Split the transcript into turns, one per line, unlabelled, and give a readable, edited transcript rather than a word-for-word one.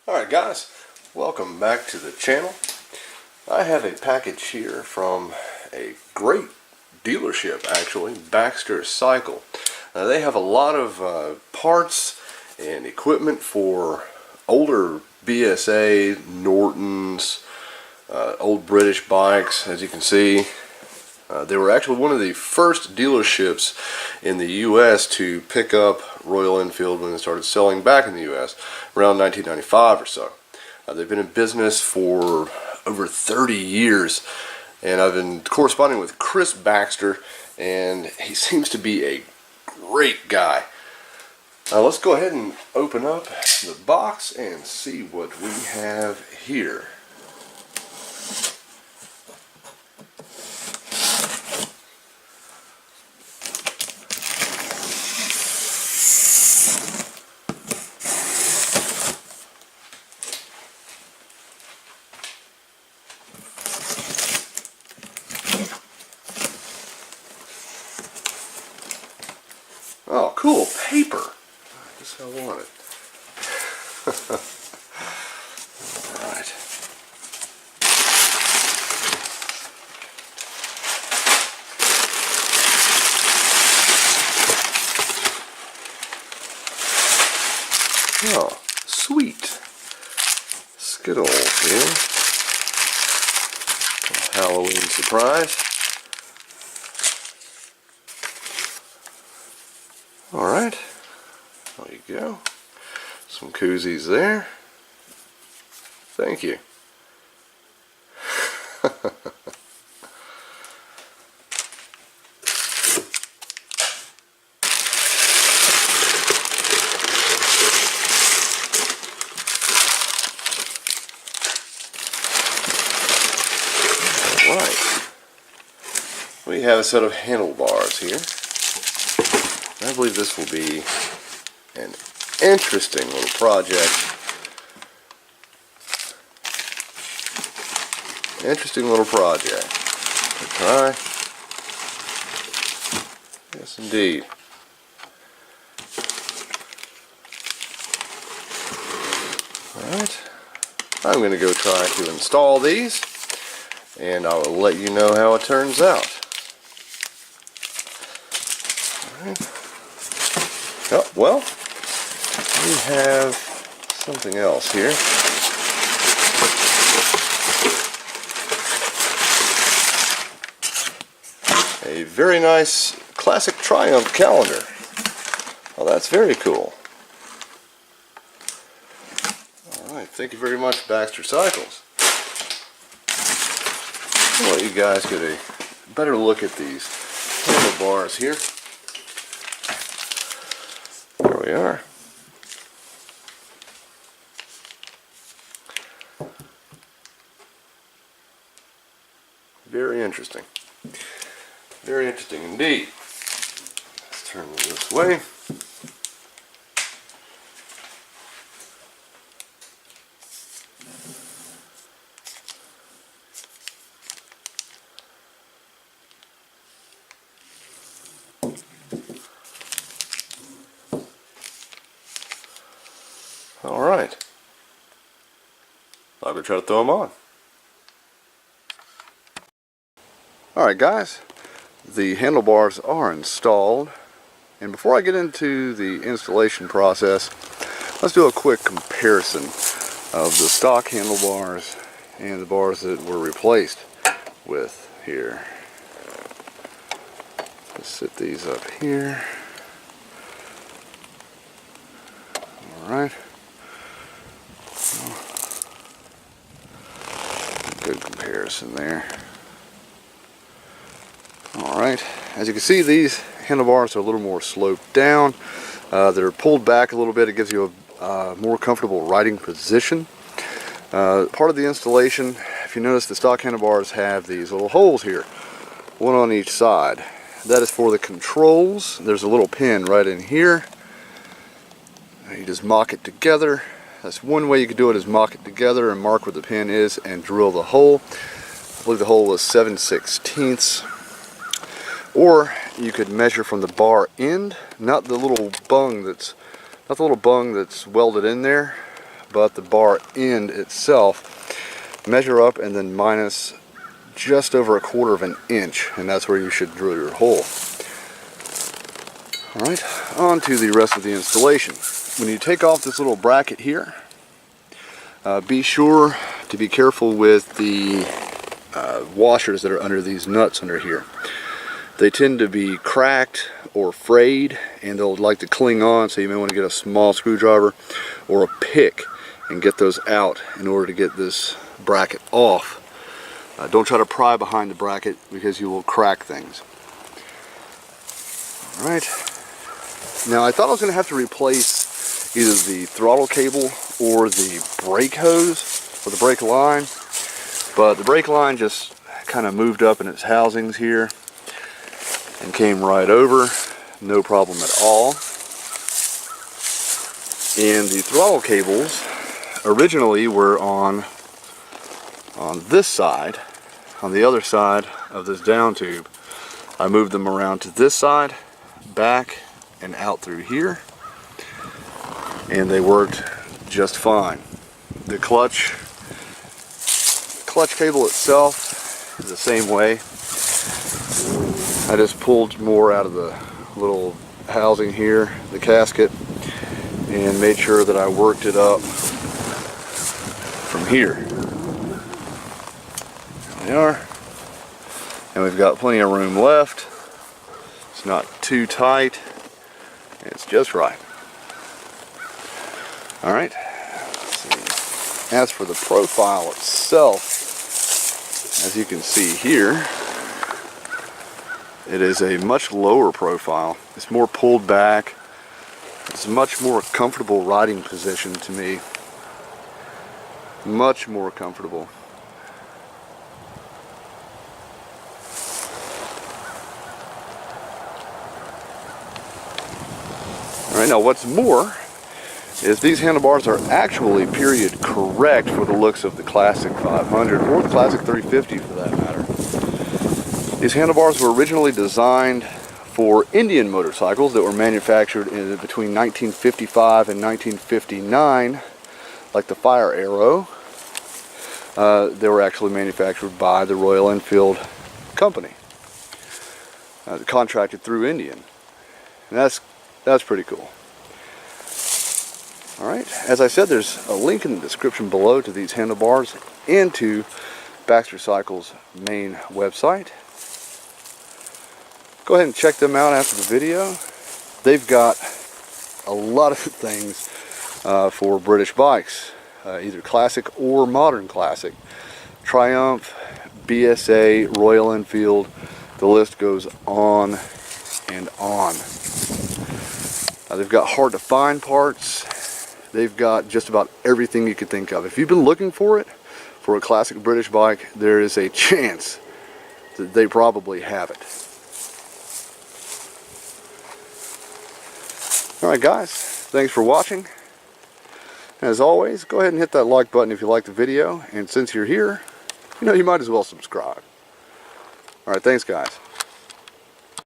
Alright guys, welcome back to the channel. I have a package here from a great dealership actually, Baxter Cycle. They have a lot of parts and equipment for older BSA, Nortons, old British bikes. As you can see, they were actually one of the first dealerships in the U.S. to pick up Royal Enfield when they started selling back in the U.S. around 1995 or so. They've been in business for over 30 years, and I've been corresponding with Chris Baxter, and he seems to be a great guy. Let's go ahead and open up the box and see what we have here. Oh, cool, paper. That's what I wanted. Alright. Oh, sweet. Skittles here. Halloween surprise. Alright, there you go. Some koozies there. Thank you. Alright, we have a set of handlebars here. I believe this will be an interesting little project. Interesting little project. Let's try. Yes, indeed. Alright. I'm going to go try to install these, and I will let you know how it turns out. Alright. Oh, well, we have something else here. A very nice classic Triumph calendar. Well, that's very cool. Alright, thank you very much, Baxter Cycles. I'll let you guys get a better look at these handlebars here. There we are. Very interesting. Very interesting indeed. Let's turn it this way. Alright. I'm going to try to throw them on. Alright guys, the handlebars are installed, and before I get into the installation process, let's do a quick comparison of the stock handlebars and the bars that were replaced with here. Let's set these up here. Alright. Good comparison there. Alright, as you can see, these handlebars are a little more sloped down. They're pulled back a little bit. It gives you a more comfortable riding position. Part of the installation, if you notice, the stock handlebars have these little holes here, one on each side. That is for the controls. There's a little pin right in here. You just mock it together. That's one way you could do it, is mock it together and mark where the pin is and drill the hole. I believe the hole was 7/16. Or you could measure from the bar end, not the little bung that's welded in there,
but the bar end itself, measure up and then minus just over 1/4 of an inch, and that's where you should drill your hole. Alright, on to the rest of the installation. When you take off this little bracket here, be sure to be careful with the washers that are under these nuts under here. They tend to be cracked or frayed, and they'll like to cling on, so you may want to get a small screwdriver or a pick and get those out in order to get this bracket off. Don't try to pry behind the bracket because you will crack things. Alright, now I thought I was going to have to replace either the throttle cable or the brake hose or the brake line, but the brake line just kind of moved up in its housings here and came right over, no problem at all. And the throttle cables originally were on this side. On the other side of this down tube, I moved them around to this side, back and out through here, and they worked just fine. The clutch cable itself is the same way. I just pulled more out of the little housing here, the casket, and made sure that I worked it up from here. There they are. And we've got plenty of room left. It's not too tight. It's just right. Alright. Let's see. As for the profile itself, as you can see here, it is a much lower profile. It's more pulled back. It's a much more comfortable riding position to me. Much more comfortable. Alright, now what's more is these handlebars are actually period correct for the looks of the Classic 500 or the Classic 350 for that matter. These handlebars were originally designed for Indian motorcycles that were manufactured in between 1955 and 1959, like the Fire Arrow. They were actually manufactured by the Royal Enfield company, contracted through Indian. And that's pretty cool. Alright, as I said, there's a link in the description below to these handlebars and to Baxter Cycle's main website. Go ahead and check them out after the video. They've got a lot of things for British bikes, either classic or modern classic. Triumph, BSA, Royal Enfield, the list goes on and on. They've got hard to find parts. They've got just about everything you could think of. If you've been looking for it, for a classic British bike, there is a chance that they probably have it. Alright guys, thanks for watching. As always, go ahead and hit that like button if you like the video, and since you're here, you might as well subscribe. Alright, thanks guys.